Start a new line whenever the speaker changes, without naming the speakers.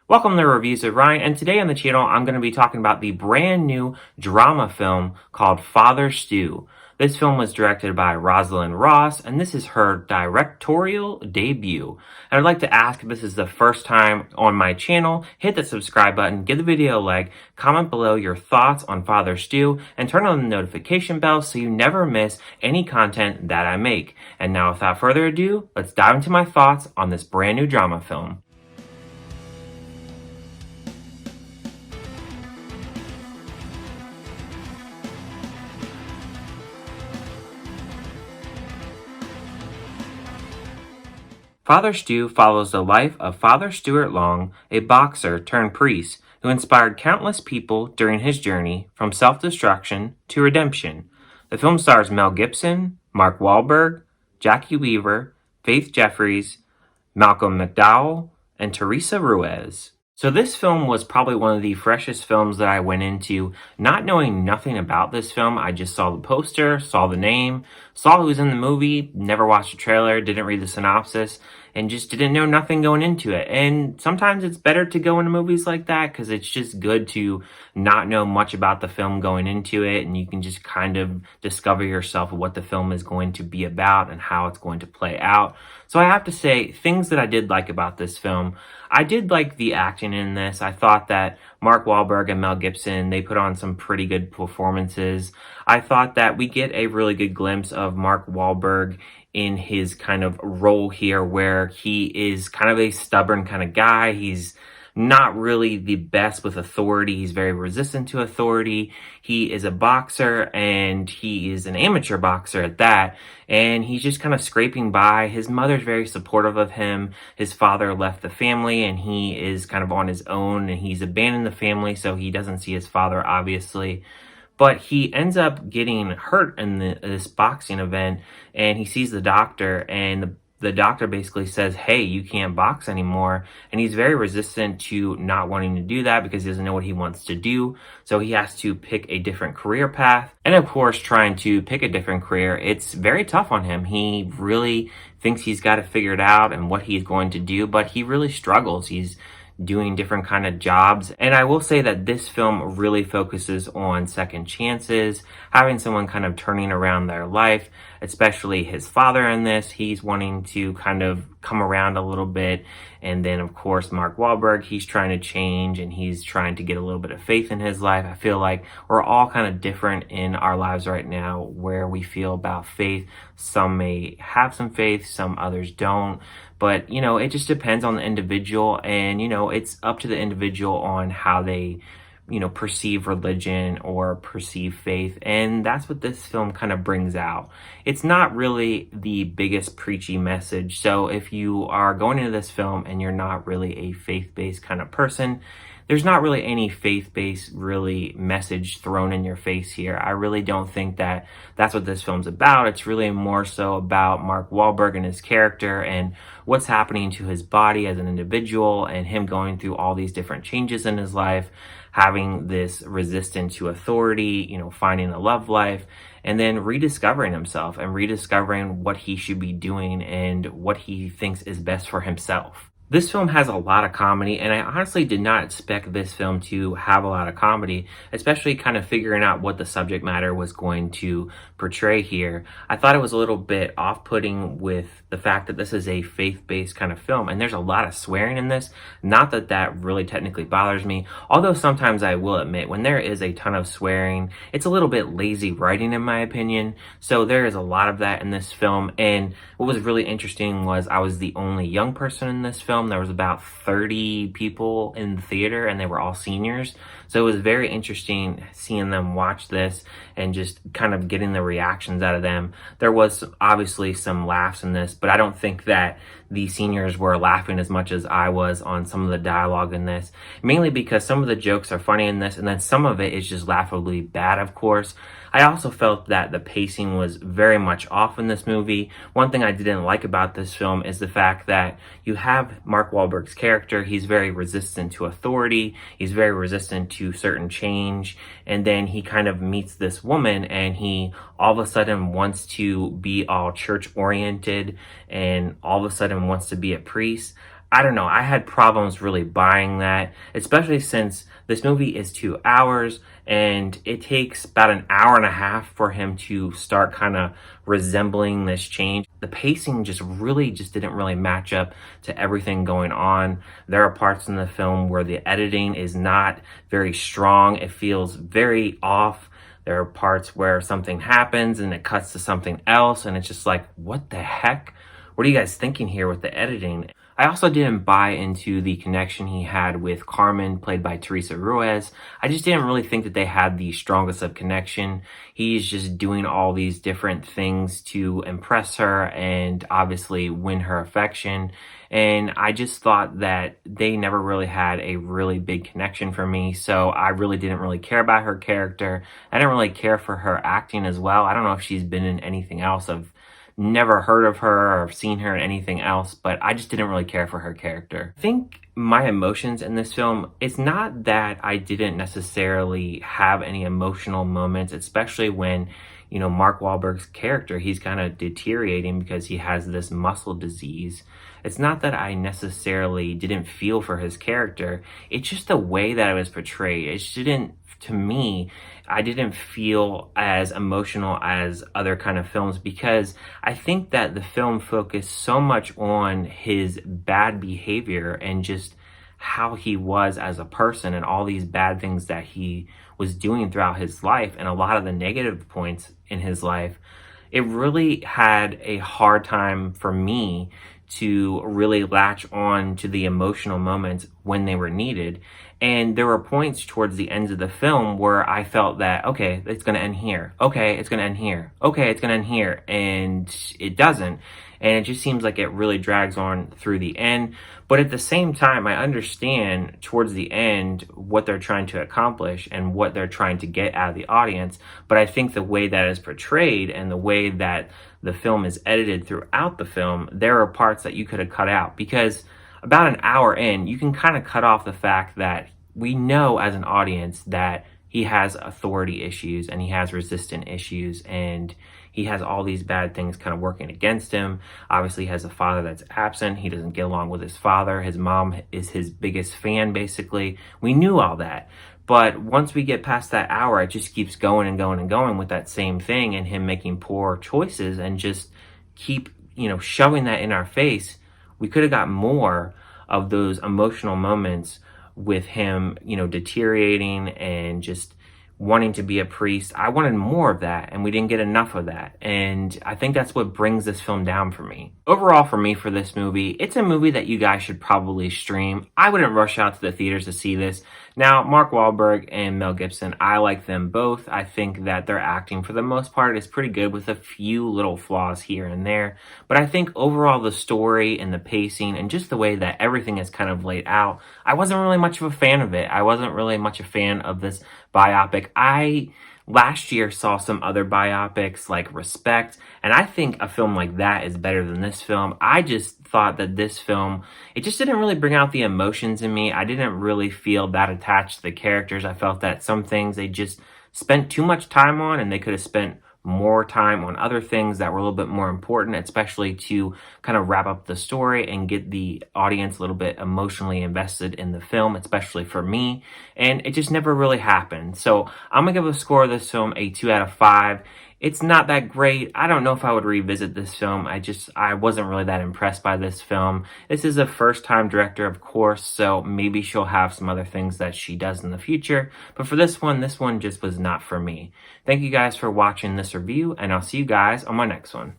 Welcome to Reviews with Ryan, and today on the channel I'm going to be talking about the brand new drama film called Father Stu. This film was directed by Rosalind Ross, and this is her directorial debut. And I'd like to ask if this is the first time on my channel, hit the subscribe button, give the video a like, comment below your thoughts on Father Stu, and turn on the notification bell so you never miss any content that I make. And now without further ado, let's dive into my thoughts on this brand new drama film. Father Stu follows the life of Father Stuart Long, a boxer turned priest who inspired countless people during his journey from self-destruction to redemption. The film stars Mel Gibson, Mark Wahlberg, Jackie Weaver, Faith Jeffries, Malcolm McDowell, and Teresa Ruiz. So this film was probably one of the freshest films that I went into, not knowing nothing about this film. I just saw the poster, saw the name, saw who was in the movie, never watched the trailer, didn't read the synopsis, and just didn't know nothing going into it. And sometimes it's better to go into movies like that because it's just good to not know much about the film going into it, and you can just kind of discover yourself what the film is going to be about and how it's going to play out. So I have to say, things that I did like about this film, I did like the acting in this. I thought that Mark Wahlberg and Mel Gibson, they put on some pretty good performances. I thought that we get a really good glimpse of Mark Wahlberg in his kind of role here where he is kind of a stubborn kind of guy. He's not really the best with authority. He's very resistant to authority. He is a boxer and he is an amateur boxer at that. And he's just kind of scraping by. His mother's very supportive of him. His father left the family and he is kind of on his own and he's abandoned the family. So he doesn't see his father, obviously. But he ends up getting hurt in this boxing event and he sees the doctor and the doctor basically says, hey, you can't box anymore. And he's very resistant to not wanting to do that because he doesn't know what he wants to do. So he has to pick a different career path. And of course, trying to pick a different career, it's very tough on him. He really thinks he's got it figured out and what he's going to do, but he really struggles. He's doing different kind of jobs. And I will say that this film really focuses on second chances, having someone kind of turning around their life, especially his father in this. He's wanting to kind of come around a little bit. And then of course, Mark Wahlberg, he's trying to change and he's trying to get a little bit of faith in his life. I feel like we're all kind of different in our lives right now where we feel about faith. Some may have some faith, some others don't. But, you know, it just depends on the individual and, you know, it's up to the individual on how they, you know, perceive religion or perceive faith. And that's what this film kind of brings out. It's not really the biggest preachy message. So if you are going into this film and you're not really a faith-based kind of person, there's not really any faith-based really message thrown in your face here. I really don't think that that's what this film's about. It's really more so about Mark Wahlberg and his character and what's happening to his body as an individual and him going through all these different changes in his life, having this resistance to authority, you know, finding a love life, and then rediscovering himself and rediscovering what he should be doing and what he thinks is best for himself. This film has a lot of comedy, and I honestly did not expect this film to have a lot of comedy, especially kind of figuring out what the subject matter was going to portray here. I thought it was a little bit off-putting with the fact that this is a faith-based kind of film, and there's a lot of swearing in this. Not that that really technically bothers me, although sometimes I will admit when there is a ton of swearing, it's a little bit lazy writing in my opinion. So there is a lot of that in this film, and what was really interesting was I was the only young person in this film. There was about 30 people in the theater and they were all seniors. So it was very interesting seeing them watch this and just kind of getting the reactions out of them. There was obviously some laughs in this, but I don't think that the seniors were laughing as much as I was on some of the dialogue in this, mainly because some of the jokes are funny in this and then some of it is just laughably bad, of course. I also felt that the pacing was very much off in this movie. One thing I didn't like about this film is the fact that you have Mark Wahlberg's character. He's very resistant to authority. He's very resistant to certain change. And then he kind of meets this woman and he all of a sudden wants to be all church oriented and all of a sudden wants to be a priest. I don't know. I had problems really buying that, especially since this movie is 2 hours and it takes about an hour and a half for him to start kind of resembling this change. The pacing just didn't really match up to everything going on. There are parts in the film where the editing is not very strong. It feels very off. There are parts where something happens and it cuts to something else, and it's just like, what the heck? What are you guys thinking here with the editing? I also didn't buy into the connection he had with Carmen, played by Teresa Ruiz. I just didn't really think that they had the strongest of connection. He's just doing all these different things to impress her and obviously win her affection. And I just thought that they never really had a really big connection for me. So I really didn't really care about her character. I didn't really care for her acting as well. I don't know if she's been in anything else. I've never heard of her or seen her in anything else, but I just didn't really care for her character. I think my emotions in this film, it's not that I didn't necessarily have any emotional moments, especially when, Mark Wahlberg's character, he's kind of deteriorating because he has this muscle disease. It's not that I necessarily didn't feel for his character. It's just the way that it was portrayed. It didn't, to me, I didn't feel as emotional as other kind of films because I think that the film focused so much on his bad behavior and just how he was as a person and all these bad things that he was doing throughout his life and a lot of the negative points in his life. It really had a hard time for me to really latch on to the emotional moments when they were needed. And there were points towards the ends of the film where I felt that, okay, it's going to end here. Okay, it's going to end here. Okay, it's going to end here. And it doesn't. And it just seems like it really drags on through the end. But at the same time, I understand towards the end what they're trying to accomplish and what they're trying to get out of the audience. But I think the way that is portrayed and the way that the film is edited throughout the film, there are parts that you could have cut out because about an hour in, you can kind of cut off the fact that we know as an audience that he has authority issues and he has resistant issues and he has all these bad things kind of working against him. Obviously, he has a father that's absent. He doesn't get along with his father. His mom is his biggest fan, basically. We knew all that. But once we get past that hour, it just keeps going and going and going with that same thing and him making poor choices and just keep, shoving that in our face. We could have got more of those emotional moments with him, deteriorating and just wanting to be a priest. I wanted more of that, and we didn't get enough of that. And I think that's what brings this film down for me. Overall, for me, for this movie, it's a movie that you guys should probably stream. I wouldn't rush out to the theaters to see this. Now, Mark Wahlberg and Mel Gibson, I like them both. I think that their acting, for the most part, is pretty good with a few little flaws here and there. But I think overall, the story and the pacing and just the way that everything is kind of laid out, I wasn't really much of a fan of it. I wasn't really much a fan of this biopic. I last year saw some other biopics like Respect, and I think a film like that is better than this film. I just thought that this film, it just didn't really bring out the emotions in me. I didn't really feel that attached to the characters. I felt that some things they just spent too much time on, and they could have spent more time on other things that were a little bit more important, especially to kind of wrap up the story and get the audience a little bit emotionally invested in the film, especially for me. And it just never really happened. So I'm gonna give a score of this film a 2 out of 5. It's not that great. I don't know if I would revisit this film. I wasn't really that impressed by this film. This is a first-time director, of course, so maybe she'll have some other things that she does in the future. But for this one just was not for me. Thank you guys for watching this review, and I'll see you guys on my next one.